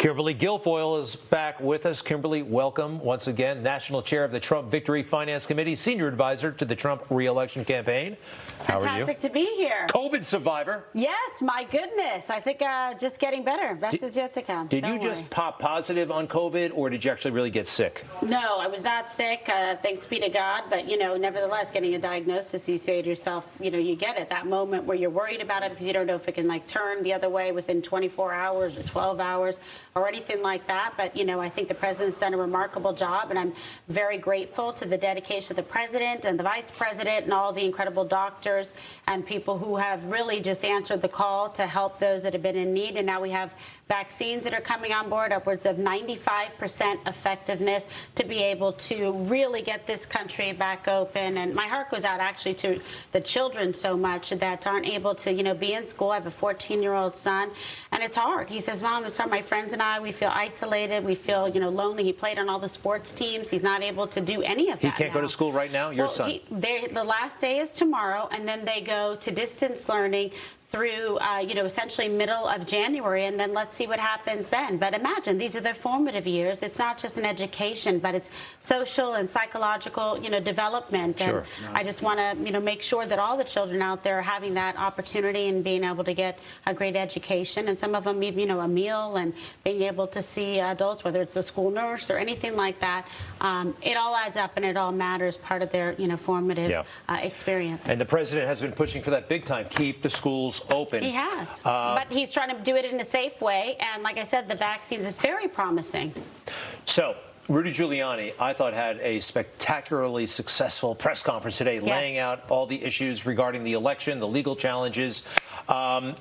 Kimberly Guilfoyle is back with us. Kimberly, welcome once again. National Chair of the Trump Victory Finance Committee, Senior Advisor to the Trump re-election campaign. How are you? Fantastic to be here. COVID survivor. Yes, my goodness. I think just getting better. Best is yet to come. Did you just pop positive on COVID, or did you actually really get sick? No, I was not sick, thanks be to God. But, nevertheless, getting a diagnosis, you say to yourself, you get it. That moment where you're worried about it because you don't know if it can, turn the other way within 24 hours or 12 hours or anything like that. But, I think the president's done a remarkable job, and I'm very grateful to the dedication of the president and the vice president and all the incredible doctors and people who have really just answered the call to help those that have been in need. And now we have vaccines that are coming on board, upwards of 95% effectiveness to be able to really get this country back open. And my heart goes out actually to the children so much that aren't able to, be in school. I have a 14-year-old son, and it's hard. He says, Mom, it's hard. My friends and I, we feel isolated. We feel, lonely. He played on all the sports teams. He's not able to do any of that. He can't go to school right now, your son? The last day is tomorrow, and then they go to distance learning through, essentially middle of January, and then let's see what happens then. But imagine, these are their formative years. It's not just an education, but it's social and psychological, development. Sure. And I just want to, make sure that all the children out there are having that opportunity and being able to get a great education. And some of them need, a meal and being able to see adults, whether it's a school nurse or anything like that. It all adds up and it all matters, part of their, formative experience. And the president has been pushing for that big time. Keep the schools open. He has, but he's trying to do it in a safe way. And like I said, the vaccines is very promising. So Rudy Giuliani, I thought, had a spectacularly successful press conference today, laying out all the issues regarding the election, the legal challenges.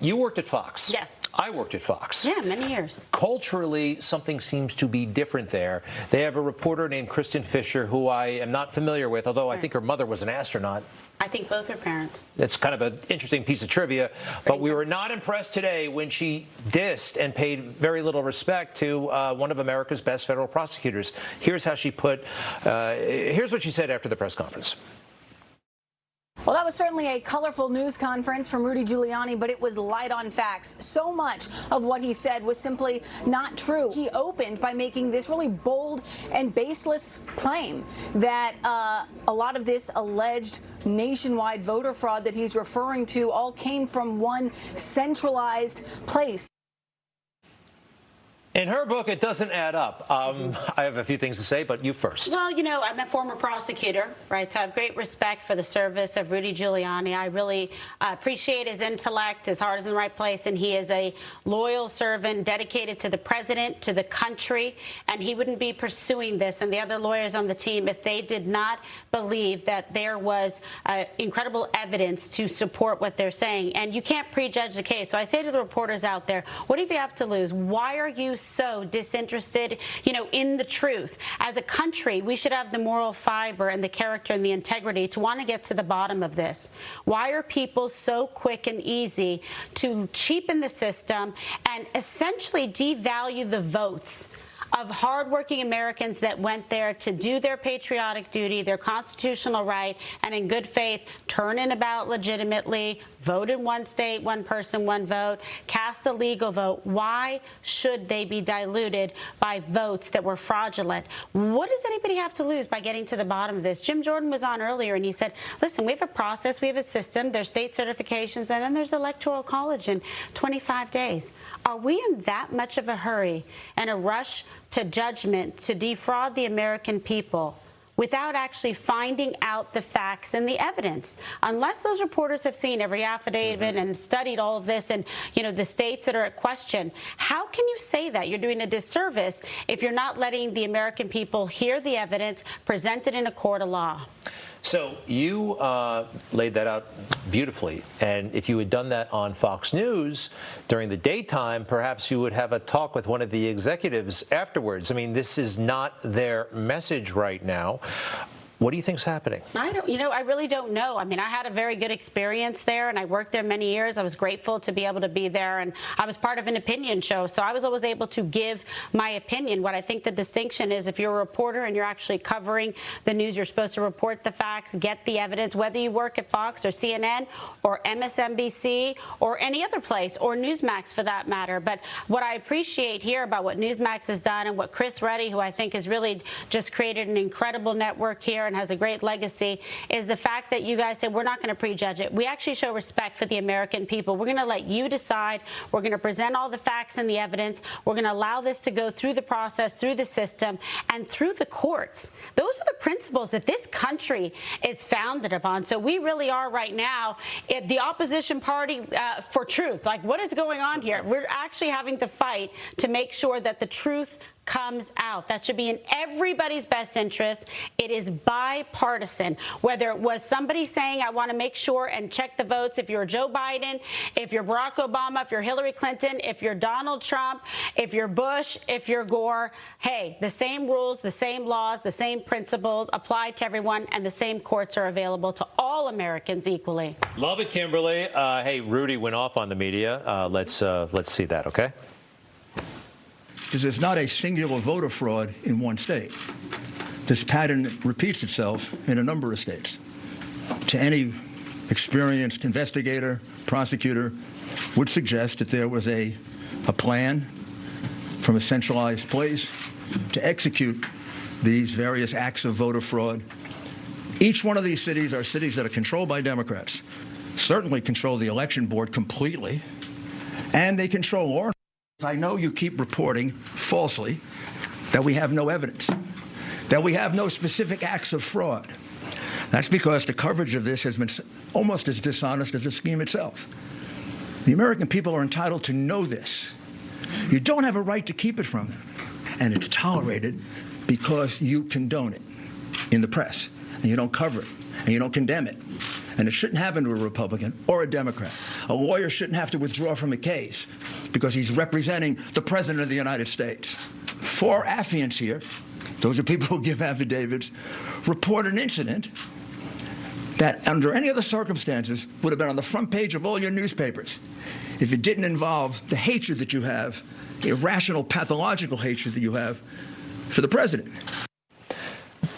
You worked at Fox. Yes. I worked at Fox. Yeah, many years. Culturally, something seems to be different there. They have a reporter named Kristen Fisher, who I am not familiar with, although I think her mother was an astronaut. I think both her parents. That's kind of an interesting piece of trivia. But we were not impressed today when she dissed and paid very little respect to one of America's best federal prosecutors. Here's how she here's what she said after the press conference. Well, that was certainly a colorful news conference from Rudy Giuliani, but it was light on facts. So much of what he said was simply not true. He opened by making this really bold and baseless claim that a lot of this alleged nationwide voter fraud that he's referring to all came from one centralized place. In her book, it doesn't add up. I have a few things to say, but you first. Well, I'm a former prosecutor, right? So I have great respect for the service of Rudy Giuliani. I really appreciate his intellect. His heart is in the right place, and he is a loyal servant dedicated to the president, to the country, and he wouldn't be pursuing this and the other lawyers on the team if they did not believe that there was incredible evidence to support what they're saying. And you can't prejudge the case. So I say to the reporters out there, what do you have to lose? Why are you so disinterested, in the truth? As a country, we should have the moral fiber and the character and the integrity to want to get to the bottom of this. Why are people so quick and easy to cheapen the system and essentially devalue the votes of hardworking Americans that went there to do their patriotic duty, their constitutional right, and in good faith turn in a ballot legitimately, vote in one state, one person, one vote, cast a legal vote? Why should they be diluted by votes that were fraudulent? What does anybody have to lose by getting to the bottom of this? Jim Jordan was on earlier, and he said, listen, we have a process, we have a system, there's state certifications, and then there's electoral college in 25 days. Are we in that much of a hurry and a rush to judgment to defraud the American people without actually finding out the facts and the evidence? Unless those reporters have seen every affidavit and studied all of this and, the states that are at question, how can you say that? You're doing a disservice if you're not letting the American people hear the evidence presented in a court of law. So you laid that out beautifully. And if you had done that on Fox News during the daytime, perhaps you would have a talk with one of the executives afterwards. I mean, this is not their message right now. What do you think's happening? I really don't know. I mean, I had a very good experience there, and I worked there many years. I was grateful to be able to be there, and I was part of an opinion show, so I was always able to give my opinion. What I think the distinction is, if you're a reporter and you're actually covering the news, you're supposed to report the facts, get the evidence, whether you work at Fox or CNN or MSNBC or any other place, or Newsmax for that matter. But what I appreciate here about what Newsmax has done and what Chris Rudy, who I think has really just created an incredible network here and has a great legacy, is the fact that you guys said we're not going to prejudge it. We actually show respect for the American people. We're going to let you decide. We're going to present all the facts and the evidence. We're going to allow this to go through the process, through the system, and through the courts. Those are the principles that this country is founded upon. So we really are right now the opposition party for truth. Like, what is going on here? We're actually having to fight to make sure that the truth comes out. That should be in everybody's best interest. It is bipartisan. Whether it was somebody saying, I want to make sure and check the votes, if you're Joe Biden, if you're Barack Obama, if you're Hillary Clinton, if you're Donald Trump, if you're Bush, if you're Gore, hey, the same rules, the same laws, the same principles apply to everyone, and the same courts are available to all Americans equally. Love it, Kimberly. Hey, Rudy went off on the media. Let's see that, okay? Because there's not a singular voter fraud in one state. This pattern repeats itself in a number of states. To any experienced investigator, prosecutor, would suggest that there was a plan from a centralized place to execute these various acts of voter fraud. Each one of these cities are cities that are controlled by Democrats, certainly control the election board completely, and they control law enforcement. I know you keep reporting falsely that we have no evidence, that we have no specific acts of fraud. That's because the coverage of this has been almost as dishonest as the scheme itself. The American people are entitled to know this. You don't have a right to keep it from them. And it's tolerated because you condone it in the press, and you don't cover it, and you don't condemn it. And it shouldn't happen to a Republican or a Democrat. A lawyer shouldn't have to withdraw from a case because he's representing the President of the United States. 4 affiants here, those are people who give affidavits, report an incident that under any other circumstances would have been on the front page of all your newspapers if it didn't involve the hatred that you have, irrational, pathological hatred that you have for the President.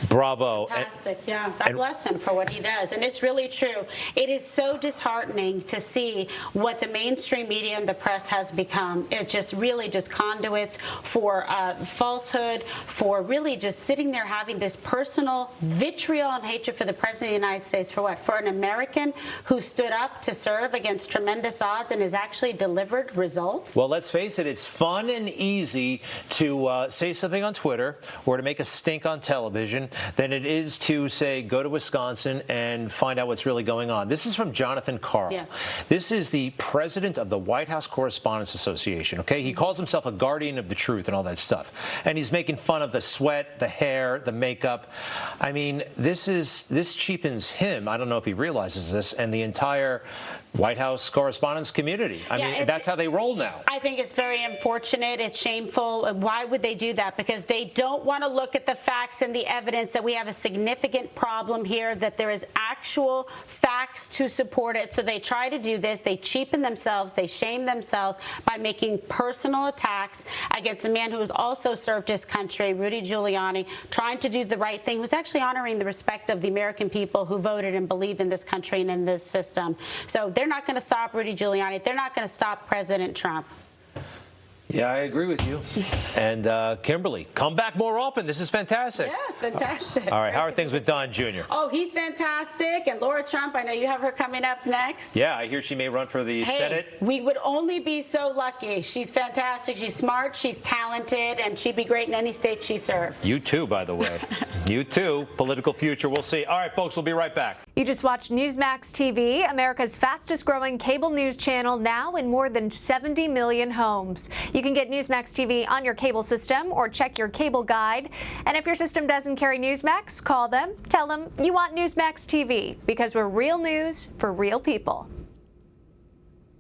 Bravo. Fantastic, yeah. God bless him for what he does. And it's really true. It is so disheartening to see what the mainstream media and the press has become. It's just really just conduits for falsehood, for really just sitting there having this personal vitriol and hatred for the President of the United States. For what? For an American who stood up to serve against tremendous odds and has actually delivered results? Well, let's face it, it's fun and easy to say something on Twitter or to make a stink on television than it is to, say, go to Wisconsin and find out what's really going on. This is from Jonathan Karl. Yes. This is the president of the White House Correspondents Association, okay? He calls himself a guardian of the truth and all that stuff. And he's making fun of the sweat, the hair, the makeup. I mean, this cheapens him. I don't know if he realizes this, and the entire White House correspondence community. I mean, that's how they roll now. I think it's very unfortunate. It's shameful. Why would they do that? Because they don't want to look at the facts and the evidence that we have a significant problem here, that there is actual facts to support it. So they try to do this. They cheapen themselves. They shame themselves by making personal attacks against a man who has also served his country, Rudy Giuliani, trying to do the right thing, who's actually honoring the respect of the American people who voted and believe in this country and in this system. So they're not going to stop Rudy Giuliani. They're not going to stop President Trump. Yeah, I agree with you. And Kimberly, come back more often. This is fantastic. Yeah, it's fantastic. All right, how are things with Don Jr.? Oh, he's fantastic. And Lara Trump, I know you have her coming up next. Yeah, I hear she may run for the Senate. We would only be so lucky. She's fantastic. She's smart. She's talented. And she'd be great in any state she served. You too, by the way. You too. Political future. We'll see. All right, folks, we'll be right back. You just watched Newsmax TV, America's fastest growing cable news channel, now in more than 70 million homes. You can get Newsmax TV on your cable system or check your cable guide. And if your system doesn't carry Newsmax, call them, tell them you want Newsmax TV, because we're real news for real people.